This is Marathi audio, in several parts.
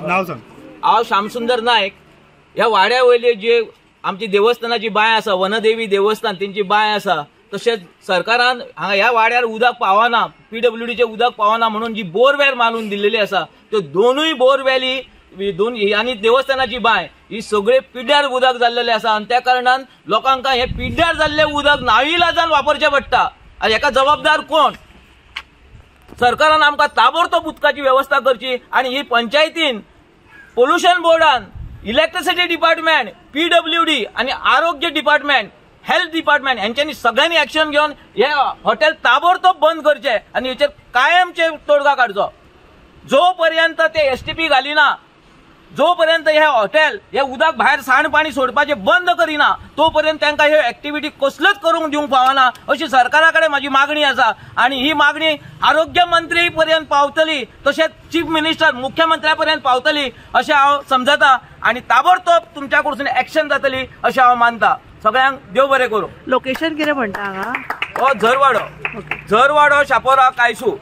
नाव सांग. हांव श्यामसुंदर नायक. ह्या वाड्या वयली जी आमची देवस्थानाची बांय आसा, वनदेवी देवस्थान तेंची बांय आसा, तशेंच सरकारान हांगा ह्या वाड्यार उदक पावना, PWDचे उदक पावना म्हणून जी बोरवेल मारून दिल्लेली आसा, त्यो दोनूय बोरवेली आनी देवस्थानाची बांय ही सगळे पिड्ड्यार उदक जाल्लेले आसा आनी त्या कारणान लोकांक हे पिड्ड्यार जाल्ले उदक नाविलाजान वापरचें पडटा. आनी हेका जबाबदार कोण? सरकारान आमकां ताबडतोब उदकाची व्यवस्था करची आनी ही पंचायतीन, पोल्युशन बोर्डान, इलेक्ट्रिसिटी डिपार्टमेंट, PWD आनी आरोग्य डिपार्टमेंट, हेल्थ डिपार्टमेंट यांच्यानी सगळ्यांनी ऍक्शन घेऊन हे हॉटेल ताबडतोब बंद करचे आणि हेचेर कायमचे तोडगा काढचो. जोपर्यंत ते STP घालिना, जोपर्यंत हे हॉटेल हे उदक भायर सांडपाणी सोडपाचे बंद करिना, तोपर्यंत तांकां हे ऍक्टिव्हिटी कसल्योच करूंक दिवंक फावना अशी सरकारा कडेन म्हाजी मागणी आसा. आणि ही मागणी आरोग्य मंत्री पर्यंत पावतली, तशेंच चीफ मिनिस्टर मुख्यमंत्र्या पर्यंत पावतली अशें हांव समजता आणि ताबडतोब तुमच्या कडसून ऍक्शन जातली अशें हांव मानता. सगळ्यांक देव बरें करूं. लोकेशन कितें म्हणटा हांगा? हो झरवाडो शापोरा कायसू.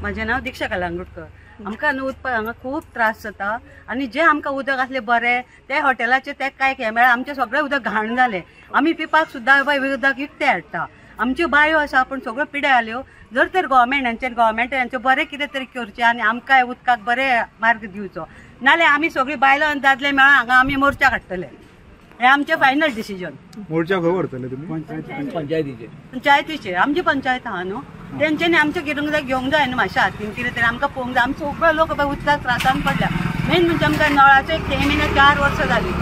म्हजें नांव दिक्षा कलांगुटकर. आमकां न्हू उदक हांगा खूब त्रास जाता आनी जे आमकां उदक आसलें बरें ते हॉटेलाचे ते कांय मेळ्ळा. आमचें सगळें उदक घाण जालें. आमी पिवपाक सुद्दां उदक विकते हाडटा. आमच्यो बांयो आसा पूण सगळ्यो पिड्यार जाल्यो. जर तर गव्हर्मेंटांचें बरें कितें तरी करचें आनी आमकां उदकाक बरें मार्ग दिवचो, नाल्यार आमी सगळीं बायलो आनी दादले मेळून हांगा आमी मोर्चा काडटले. हे आमचें फायनल डिसिजन. मोर्चा खंय व्हरतले तुमी? पंचायतीचे. आमची पंचायत आहा न्हू, तेंच्यांनी आमचे घेवंक जाय न्हू मातशें हातीन कितें तरी आमकां पळोवंक जाय. आमी सगळो लोक उदकाक त्रासान पडल्या. मेन म्हणजे आमकां नळाचो एक थेंबीन 4 वर्सां जालीं.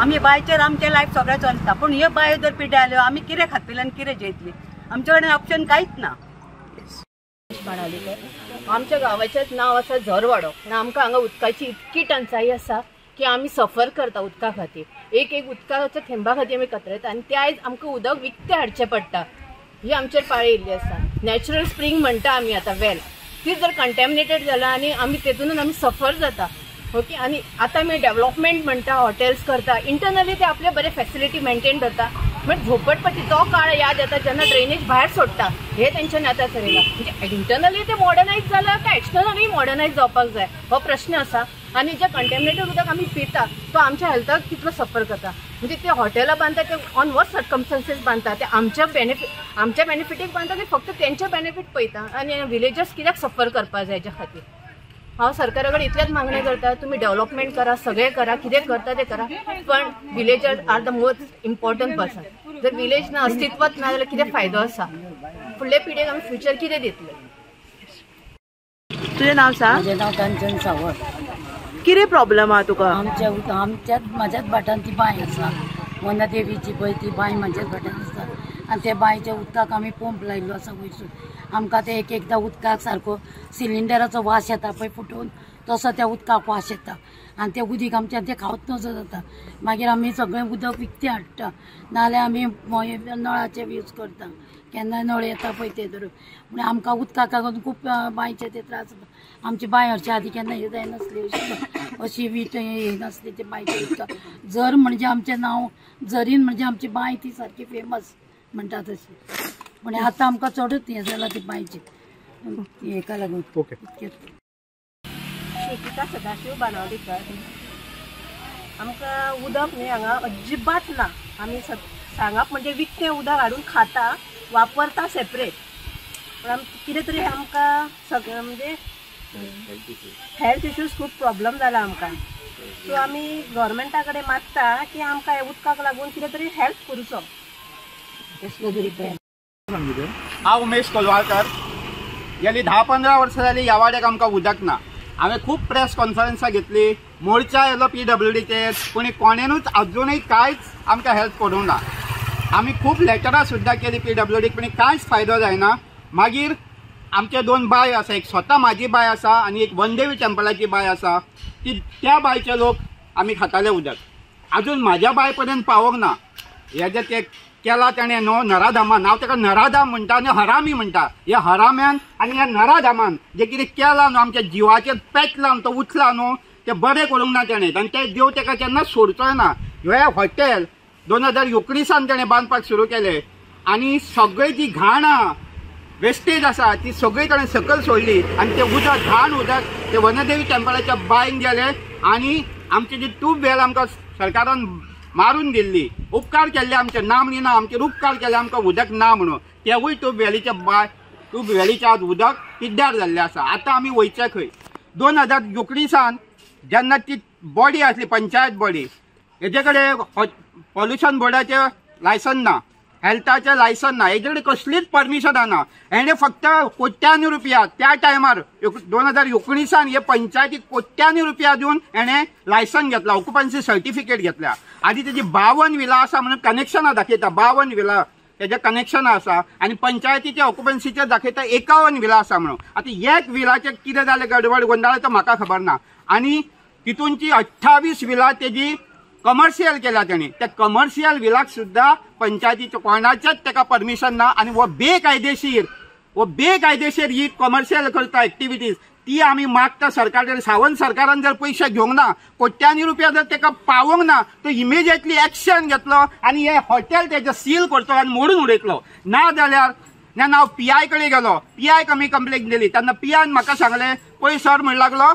आमी बांयचेर आमचें लायफ सगळें चलता, पूण ह्यो बांयो जर पिड्ड्यार जाल्यो आमी कितें खातली आनी कितें जेयतली? आमचे कडेन ऑप्शन कांयच ना. आमच्या गांवाचें नांव आसा झरवाडो आनी आमकां हांगा उदकाची इतकी टंचाई आसा की आमी सफर करता उदका खातीर. एक उदकाच्या थेंबा खातीर आमी कतरता आनी ते आयज आमकां उदक विकतें हाडचें पडटा. ही आमचेर पाळी येयल्ली आसा. नॅचरल स्प्रिंग म्हणटा आमी आतां वेल, ती जर कंटॅमिनेटेड जाला आनी आमी तेतून आमी सफर जाता. ओके. आनी आतां आमी डेव्हलपमेंट म्हणटा, हॉटेल्स करता, इंटरनली ते आपले बरे फॅसिलिटी मेंटेन करता. बट झोपडपट्टी तो काळ याद येता जेन्ना ड्रेनेज भायर सोडटा. हे तेंच्यानी आतां चलयला. म्हणजे इंटरनली ते मॉडर्नायज जाला काय एक्सटर्नली मॉडर्नायज जावपाक जाय हो प्रश्न आसा. आनी जे कंटॅमिनेटेड उदक आमी पिता तो आमच्या हेल्थाक कितलो सफर करता. म्हणजे ते हॉटेलां बांदता ते ऑन वॉट सर्कमस्टन्सीस बांदता, ते आमच्या बेनिफिटीक बांदता, ते फक्त तेंचे बेनिफीट पळयता. आनी विलेजर्स कित्याक सफर करपा जाय हेच्या खातीर. हांव सरकारा कडेन इतलेच मागणी करता, तुमी डेव्हलपमेंट करा, सगळें करा, कितें करता तें करा, पण villagers are the most important person. जर विलेज ना अस्तित्वच ना जाल्यार कितें फायदो आसा? फुडले पिढीक आमी फ्युचर कितें दितले? तुजें नांव सांग. म्हजें नांव कांचन सावंत. कितें प्रॉब्लेम आहा तुका? म्हाज्याच भाटान ती बांय आसा, वनदेवीची पळय ती बांय म्हाज्याच भाटान आसा. आनी त्या बांयच्या उदकाक आमी पंप लायिल्लो आसा वयरसून. आमकां ते एकदां उदकाक सारको सिलिंडराचो वास येता पळय फुटून, तसो त्या उदकाक वास येता. आनी तें उदीक आमच्यान तें खावच नजो जाता. मागीर आमी सगळें उदक विकतें हाडटा, नाल्यार आमी नळाचें यूज करता. केन्नाय नळ येता पळय ते धरून. पूण आमकां उदकाक लागून खूब बांयचे ते त्रास जाता. आमची बांय हरची आदीं केन्ना हे जायनासली, अशी वीट हे नासली ते बांयचे उदकाक. झर म्हणजे आमचें नांव, झरीन म्हणजे आमची बांय ती सारकी फेमस म्हणटा तशी. पूण आतां आमकां चडच हें जालां ती बांयची हेका लागून. शेतीका सदाशिव बानावलीकर. आमकां उदक न्ही हांगा अजिबात ना. आमी सांगप म्हणजे विकतें उदक हाडून खाता, वापरता सेपरेट. पण कितें तरी आमकां सगळें म्हणजे हेल्थ इश्यूज खूब प्रॉब्लम जाला आमकां. सो आमी गव्हर्मेंटा कडेन मागता की आमकां हे उदकाक लागून कितें तरी हेल्प करूचो. हांव उमेश कोलवाळकर. गेली 10-15 वर्सां जालीं ह्या वाड्याक आमकां उदक ना. हांवें खूब प्रेस कॉन्फरन्सां घेतली, मोर्चा येयलो PWDचेर, पूण कोणेनूच अजुनूय कांयच आमकां हेल्प करूंक ना. आमी खूब लेटरां सुद्दां केली PWDक, पूण कांयच फायदो जायना. मागीर आमचे 2 बांय आसा, एक स्वता म्हाजी बांय आसा आनी एक वनदेवी टेम्पलाची बांय आसा. त्या बांयचे लोक आमी खाताले उदक. अजून म्हाज्या बांय पर्यंत पावोंक ना. हेजें ते केला ताणें न्हू नराधामान. हांव ताका नराधाम म्हणटा आनी हरामी म्हणटा. ह्या हराम्यान आनी ह्या नराधामान जें कितें केलां न्हू, आमच्या जिवाचेर पेट लावन तो उठला न्हू, तें बरें करूंक ना ताणें. आनी ते देव ताका केन्ना सोडचोय ना. हे हॉटेल 2019 ताणें बांदपाक सुरू केलें आनी सगळी जी घाण आहा वेस्टेज आसा ती सगळी कडेन सकयल सोडली आणि ते उदक घाण उदक ते वनदेवी टेम्पलाच्या बायन गेले आणि आमची जी ट्यूबवेल आमकां सरकारान मारून दिल्ली, उपकार केल्ले आमचे नाम ना, आमचे उपकार केले आमकां उदक ना म्हणून, तेवूय ट्यूबवेलीचे आज उदक पिड्ड्यार जाल्ले आसा। आतां आमी वयचे खंय? 2019 जेन्ना ती बॉडी आसली पंचायत बॉडी, हेजे कडेन पॉल्युशन बोर्डाचे लायसन ना, हेल्थाचे लायसन ना, हेजे कडेन कसलीच परमिशनां ना। हेणे फक्त कोट्यांनी रुपया त्या टायमार 2019 हे पंचायतीक कोट्यांनी रुपया दिवन हेणे लायसन घेतला, ऑक्युपन्सी सर्टिफिकेट घेतल्या। आधी तेजी 52 विला आसा म्हणून कनेक्शनां दाखयता, 52 विला तेजे कनेक्शन आसा आणि पंचायतीच्या ऑक्युपन्सीचे दाखयता 51 विला आसा म्हणून। आता एक विलाचे कितें जालें गडबड गोंधळ तो म्हाका खबर ना। आणि तितूंची 28 विला तेजी कमर्शियल केल्या तेणी, त्या कमर्शियल विलाक सुद्धा पंचायतीचे कोणाचेच ताका परमिशन ना आणि वो बेकायदेशीर ही कमर्शियल करता एक्टिविटीज ती आमी मागता सरकार सावंत सरकारान जर पैसे घेवंक ना, कोट्यांनी रुपया जर ताका पावोंक ना, तो इमिजिएटली एक्शन घेतलो आणि हे हॉटेल तेजे सील करतलो आणि मोडून उडयतलो। ना जाल्यार जेन्ना हांव PI कडे गेलो, PI आमी कंप्लेंट दिली, तेन्ना PIन म्हाका सांगलें पळय सर म्हणू लागलो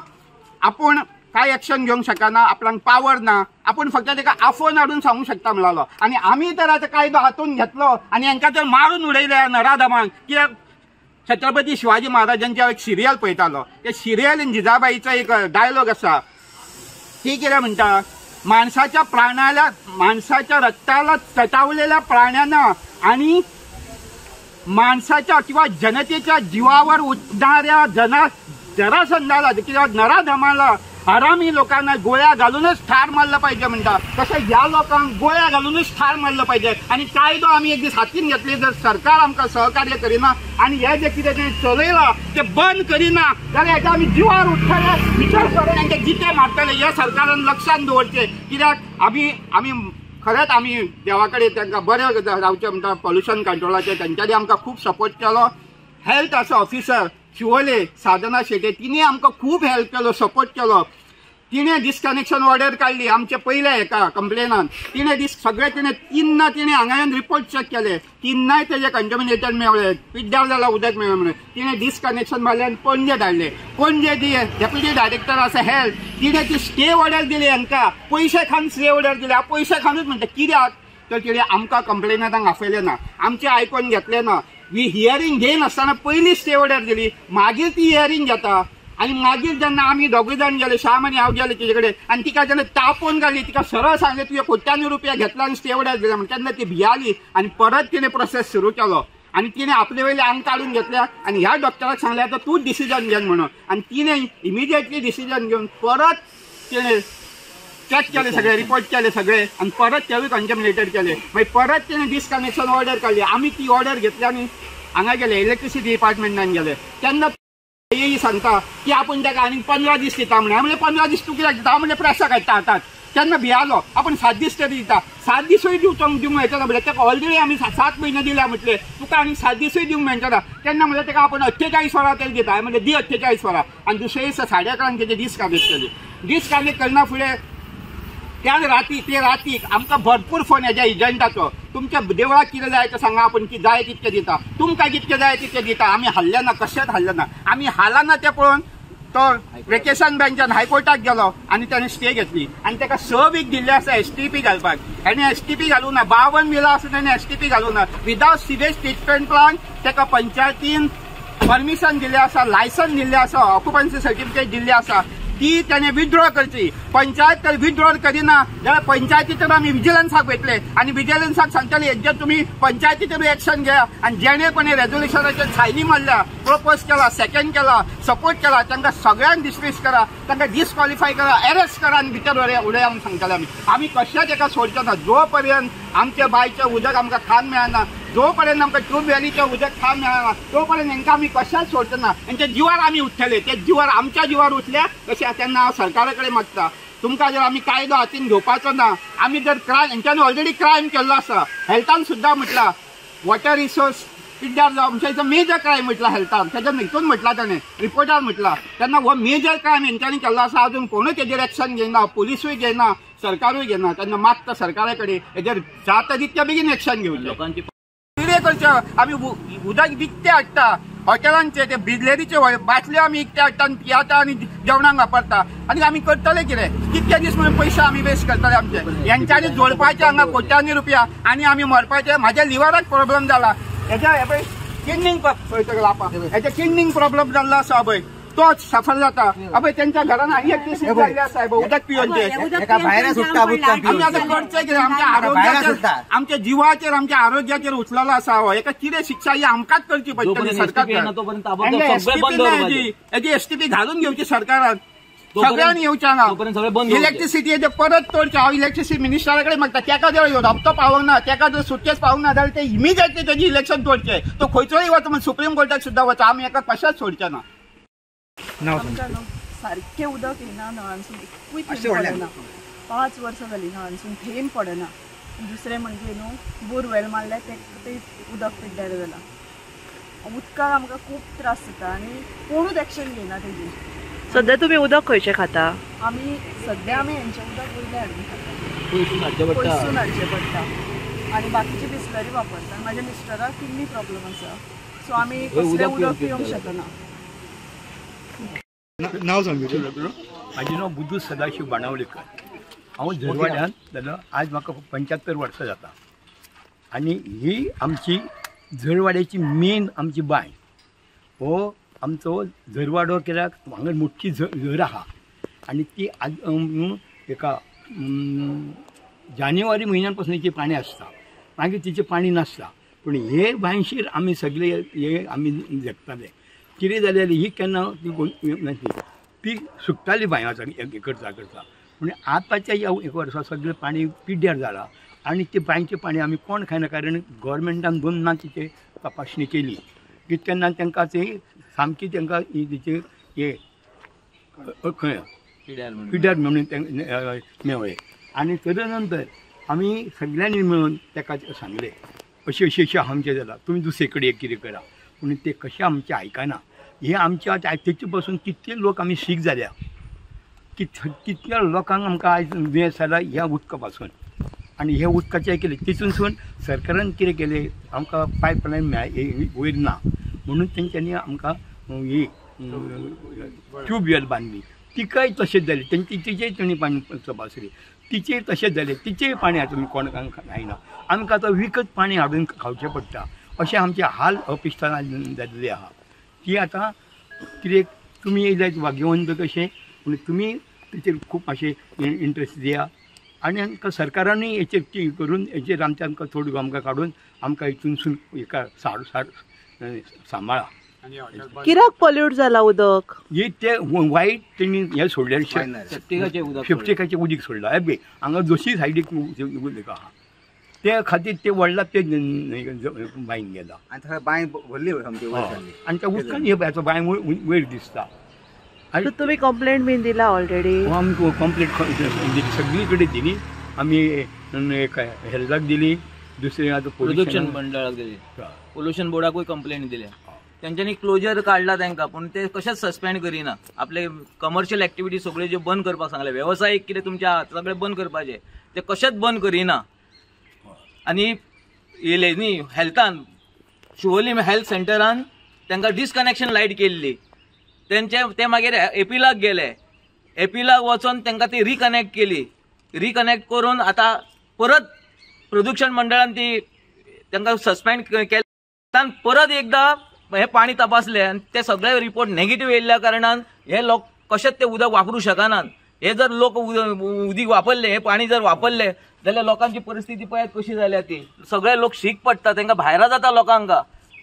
आपूण काय एक्शन घेवंक शकना, आपणाक पावर ना, आपूण फक्त ताका आफोन हाडून सांगूंक शकता म्हणलो। आणि आमी तर आतां कायदो हातून घेतलो आणि हांकां तर मारून उडयले नराधमांक। कित्याक छत्रपती शिवाजी महाराजांचे एक सिरियल पळयतालो, त्या सिरियलीन जिजाबाईचा एक डायलॉग आसा, ती कितें म्हणटा, माणसाच्या रक्ताला चटावलेल्या प्राण्यांना आणि माणसाच्या किंवा जनतेच्या जीवावर उठणाऱ्या जरासंधाला किंवा नराधमाला हरामी लोकांना गोळ्या घालूनच ठार मारलं पाहिजे म्हणता, तसं या लोकांक गोळ्या घालूनच ठार मारलं पाहिजे। आणि कायदो आम्ही एक दीस हातीन घेतले, जर सरकार आमकां सहकार्य करिना आणि हे जे कितें तें चलयलां ते बंद करिना जाल्यार हेका आमी जिवार उठतले, विचार करून तांचे जिते मारतले। हे सरकारान लक्षांत दवरचें, कित्याक आमी खरेंच आमी देवा कडेन तांकां बरें रावचें म्हणटा, पॉल्युशन कंट्रोलाचे तांच्यांनी आमकां खूब सपोर्ट केलो। हेल्थ आसा ऑफिसर शिवोले साधना शेटे, तिने आमकां खूब हेल्प केलो, सपोर्ट केलो। तिने डिस्कनेक्शन ऑर्डर काढली आमचे पयले एका कंप्लेनान, तिने सगळे तिने हांगा रिपोर्ट चेक केले, तिनाय तेजे कंटॅमिनेटेड मेळ्ळे, पिड्ड्यार जाला उदक मेळ्ळें म्हणून तिने डिस्कनेक्शन मारले आनी पणजे धाडले। पणजे ती डेप्युटी डायरेक्टर आसा हेल्थ, तिने ती स्टे ऑर्डर दिली हांकां, पयशे खावन स्टे ऑर्डर दिली। हांव पयशे खावनूच म्हणटा, कित्याक तर तिने आमकां कंप्लेनंटांक आफयलें ना, आमचें आयकून घेतलें ना। हियरिंग घेयनासतना पयली स्टे ऑर्डर दिली, मागीर ती हियरिंग घेता आणि मागीर जेन्ना आमी दोगूय जाण गेले, श्याम आनी हांव गेले तिचे कडेन आनी तिका जेन्ना तापोवन काडली, तिका सरळ सांगलें तुवें कोट्यांनी रुपया घेतला आनी स्टे ऑर्डर दिला म्हणून, तेन्ना ती भियाली आणि परत तिने प्रोसेस सुरू केलो आणि तिने आपले वयले आंग काढून घेतल्या आणि ह्या डॉक्टराक सांगलें आतां तूंच डिसिजन घे म्हणून, आणि तिने इमिजिएटली डिसिजन घेवन परत तिने चेक केले, सगळे रिपोर्ट केले सगळे आणि परत तेवूय कंटॅमिनेटेड केले। मागीर परत तिने डिस्कनेक्शन ऑर्डर काडली, आमी ती ऑर्डर घेतली आनी हांगा गेले इलेक्ट्रिसिटी डिपार्टमेंटान गेले, तेन्ना सांगता की आपण ताका आनीक 15 दीस दिता म्हणून। म्हणजे 15 दीस तूं कित्याक दिता म्हणजे प्रेसाक हाडटा हातात, तेन्ना भियालो आपण 7 दीस तरी दिता, 7 दिसूय दिवंक मेळटना म्हणल्यार ताका ऑलरेडी आमी 7 म्हयने दिल्या म्हटले, तुका आनीक 7 दिसूय दिवंक मेळटना, तेन्ना म्हणल्यार ताका आपण 48 वरां तरी दिता, म्हणजे दी 48 वरां। आणि दुसरे दिसा 11:30 तेजे डिस्कनेक्ट केली। डिस्कनेक्ट करना फुडें त्या रातीक आमकां भरपूर फोन हेज्या एजंटाचो, तुमच्या देवळाक कितें जाय तें सांगा, आपण की जाय तितकें दिता, तुमकां कितकें जाय तितकें दिता। आमी हाल्ले ना, कशेंच हाल्ले ना, आमी हाला ना तें पळोवन तो वेकेशन बेंचान हायकोर्टाक गेलो आणि त्याने स्टे घेतली आणि ताका 6 वीक दिल्ले आसा STP घालपाक, हेणे STP घालूं ना, 52 विला आसा तेणे STP घालूं ना, विदाउट सिवेज ट्रिटमेंट प्लांट ताका पंचायतीन परमिशन दिल्लें आसा, लायसन दिल्लें आसा, ऑक्युपन्सी सर्टिफिकेट दिल्लें आसा, ती त्याने विथड्रॉ करची। पंचायत तर विथड्रॉ करिना जाल्यार पंचायतीचेर आमी विजिलन्साक वयतले आणि विजिलन्साक सांगतले हेजेर तुमी पंचायतीचेर एक्शन घ्या आणि जेणे कोणी रेझोल्युशनाचेर सायनी मारल्या, प्रपोज केला, सेकंड केला, सपोर्ट केला, तांकां सगळ्यांक डिसमिस करा, तांकां डिस्क्वॉलिफाय करा, अरेस्ट करा आणि भितर उडया म्हूण सांगतले आमी कशेंच एका सोडचे ना। जो पर्यंत आमच्या बांयचें उदक आमकां खावंक मेळना, जो पर्यंत आमकां ट्यूबवेलीचें उदक खावंक मेळना, तो पर्यंत हेंकां आमी कशेंच सोडचे ना। तेंच्या जिवार आमी उठतले, ते जिवार आमच्या जिवार उठल्या तशें तेन्ना हांव सरकारा कडेन मागता, तुमकां जर आमी कायदो हातीन घेवपाचो ना, आमी जर क्रायम हेंच्यांनी ऑलरेडी क्रायम केल्लो आसा, हेल्थान सुद्दां म्हटलां वॉटर रिसोर्स पिड्ड्यार जावं आमच्या मेजर क्रायम म्हटला हेल्थान, तेच्या हितून म्हटला ताणें रिपोर्टार म्हटला, तेन्ना हो मेजर क्रायम हेंच्यांनी केल्लो आसा, अजून कोणूच हेजेर एक्शन घेयना, पुलिसूय घेयना, सरकारूय घेयना, तेन्ना मागता सरकारा कडेन हेजेर जाता तितक्या बेगीन एक्शन घेवचें। कितें करचें आमी उदक विकते हाडटा हॉटेलांचे ते बिजलेरीचे बाटल्यो आमी विकते हाडटा आनी पियाता आनी जेवणाक वापरता आनी आमी करतले कितें कितके दीस म्हणून पयशे आमी वेस्ट करतले आमचे हेंच्यांनी जोडपाचे हांगा कोट्यांनी रुपया आनी आमी मरपाचे म्हाज्या लिव्हराक प्रॉब्लेम जाला हेच्या किडनीक हेच्या किडनीक प्रॉब्लेम जाल्लो आसा पळय तो सफर जाता अबे त्यांच्या घरान आनी इलेक्ट्रिसिटी जाल्ली आसा बघ उदक पिवचे आमी आतां करचें कितें आमच्या आरोग्याचेर आमच्या जिवाचेर आमच्या आरोग्याचेर उचललो आसा हो हेका कितें शिक्षा ही आमकांच करची पडटली सरकार हेची एसटीपी घालून घेवची सरकारान सगळ्यांनी येवच्या ना इलेक्ट्रिसिटी परत तोडचे हांव इलेक्ट्रिसिटी मिनिस्टरा कडेन मागता तेका जर हप्तो पावोंक ना तेका जर सुटकेस पावोंक ना जाल्यार ते इमिजिएटली तेजी इलेक्शन तोडचे तो खंयचोय वता म्हणजे सुप्रीम कोर्टाक सुद्दां वता आमी एका कशाच सोडचे ना सारखे उदक येना नळांसून एकूय थेंब पडना 5 वर्सां जालीं नळांसून थेंब पडना दुसरें म्हणजे न्हू बोरवेल मारले ते उदक पिड्ड्यार जाला उदकाक आमकां खूब त्रास जाता आनी कोणूच एक्शन घेयना तेजी सध्या तुम्ही उदक खंयचें खाता आमी सध्या आमी हेंचें उदक वयलें हाडून खाता पयसून हाडचें पडटा आनी बाकीची बिस्लरी वापरता म्हाज्या मिस्टराक किडनी प्रॉब्लेम आसा सो आमी कसलें उदक पिवंक शकना नाव सांगू माझे नाव बुद्धू सदाशिव बाणावलेकर हांव झरवाड्यान जाल्यार आज म्हाका 75 वर्सां जाता आनी ही आमची झरवाड्याची मेन आमची बांय हो आमचो झरवाडो कित्याक हांगा मोठी झर आहा आनी ती एका जानेवारी म्हयन्यान पासून हेचें पाणी आसता मागीर तिचें पाणी नासता पूण हे बांयचेर आमी सगळे हे आमी जगताले कितें जालें ही केन्ना ती सुकताली बांय करता पूण आतांच्या एक वर्सा सगळें पाणी पिड्ड्यार जालां आनी ते बांयचें पाणी आमी कोण खायना कारण गोवोरमेंटान 2 तिचे तपासणी केली की तेन्ना तांकां ते सामकी तांकां तिचे हे खंय पिड्ड्यार म्हणून मेवळे आनी ताजे नंतर आमी सगळ्यांनी मेळून ताका सांगलें अशें आमचें जालां तुमी दुसरे कडेन कितें करा पूण ते कशें आमचें आयकना हे आमच्या तेचे पासून कितले लोक आमी सीक जाल्या कितल्या लोकांक आमकां आयज दुयेंस जाला ह्या उदका पासून आनी हे उदकाचें केलें तितूनसून सरकारान कितें केलें आमकां पायपलायन वयर ना म्हणून तेंच्यांनी आमकां ही ट्यूबवेल बांदली तिकाय तशेंच जालें तिचेय तेणी पाणी तपासली तिचेय तशेंच जालें तिचेय पाणी आतां कोणाक जायना आमकां आतां विकत पाणी हाडून खावचें पडटा अशें आमचे हाल अपिश्टान जाल्ले आहा ती आतां कितें तुमी येयल्यात वाग्यवंत कशें पूण तुमी तेचेर खूब मातशें इंट्रस्ट दिया आनी आमकां सरकारानूय हेचेर करून हेचेर आमकां थोडी आमकां काडून आमकां हितूनसून हेका सांबाळा कित्याक पोल्यूट जाला उदक हे ते वायट तेणी हे सोडलें सेप्टिकाचें उदीक सोडलां हे बी हांगा दोशी सायडीक उदक आहा ते खातीर ते व्हडला ते बांयन गेला आनी बांय भरली आनी त्या उदकान हेचो बांय वयर दिसता आनी तुमी कंप्लेंट बीन दिला ऑलरेडी आमी कंप्लेंट सगळी कडेन दिली आमी हेल्थाक दिली दुसरे आतां प्रदूषण मंडळाक दिली पोल्युशन बोर्डाकूय कंप्लेंट दिल्या त्यांच्यानी क्लोजर काढला तांकां पूण ते कशेंच सस्पेंड करिना आपले कमर्शियल एक्टिविटी सगळे जे बंद करपाक सांगले वेवसायीक कितें तुमच्या सगळे बंद करपाचे ते कशेंच बंद करिना आनी येयले न्ही हेल्थान शिवोली हेल्थ सेंटरान तांकां डिस्कनेक्शन लायट केल्ली ते मागीर एपिलाक गेले एपिलाक वचून तांकां ती रिकनेक्ट केली रिकनेक्ट करून आतां परत प्रदूषण मंडळान ती तांकां सस्पेंड केले परत एकदां हे पाणी तपासले आनी ते सगळे रिपोर्ट नेगेटिव्ह येयल्ल्या कारणान हे लोक कशेंच ते उदक वापरूं शकनात हे जर लोक उदीक वापरले हे पाणी जर वापरले जाल्यार लोकांची परिस्थिती पळयात कशी जाल्या ती सगळे लोक शीक पडटा तांकां भायरा जाता लोकांक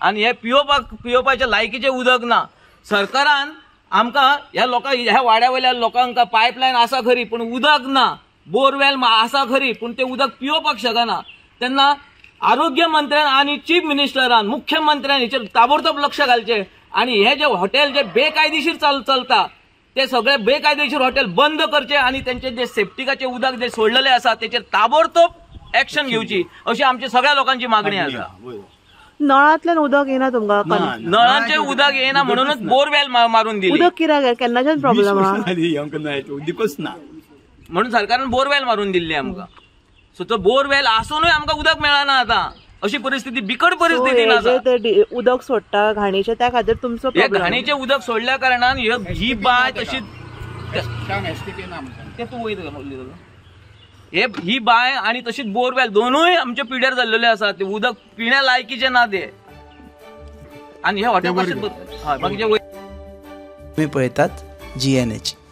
आनी हे पिवपाचे लायकीचे उदक ना सरकारान आमकां ह्या लोकांक ह्या वाड्या वयल्या लोकांक पायपलायन आसा खरी पूण उदक ना बोरवेल आसा खरी पूण ते उदक पिवपाक शकना तेन्ना आरोग्य मंत्र्यान आणि चीफ मिनिस्टरान मुख्यमंत्र्यान हेचेर ताबडतोब लक्ष घालचे आणि हे जे हॉटेल जे बेकायदेशीर चलता ते सगळे बेकायदेशीर हॉटेल बंद करचे आणि त्यांचे जे सेप्टिकाचे उदक जे सोडलेले आसा तेचेर ताबडतोब एक्शन घेवची अशी आमची सगळ्या लोकांची मागणी आसा नळांतल्यान उदक येना तुमकां नळांचे उदक येना म्हणूनच बोरवेल मारून दिली उदक कित्याक केन्नाच्यान प्रॉब्लेम उदकच ना म्हणून सरकारान बोरवेल मारून दिल्ली आमकां सो तो बोरवेल आसूनय आमकां उदक मेळना आतां अशी परिस्थिती बिकट So, परिस्थितीन हे आसा. जे ते डि- उदक सोडटा घाणीचे त्या खातीर तुमचो हे problem. घाणीचे उदक सोडल्या कारणान ही बाय तशी आमच्या ते तू वयत का मग लिहिलं? ही बाय आणि तशीच बोरवेल दोनूय आमच्या पिड्यार जाल्लेले आसा. ते उदक पिण्या लायकीचे ना ते. आणि हे हॉटेल कशें बाकीचे तुम्ही पळयतात GNH.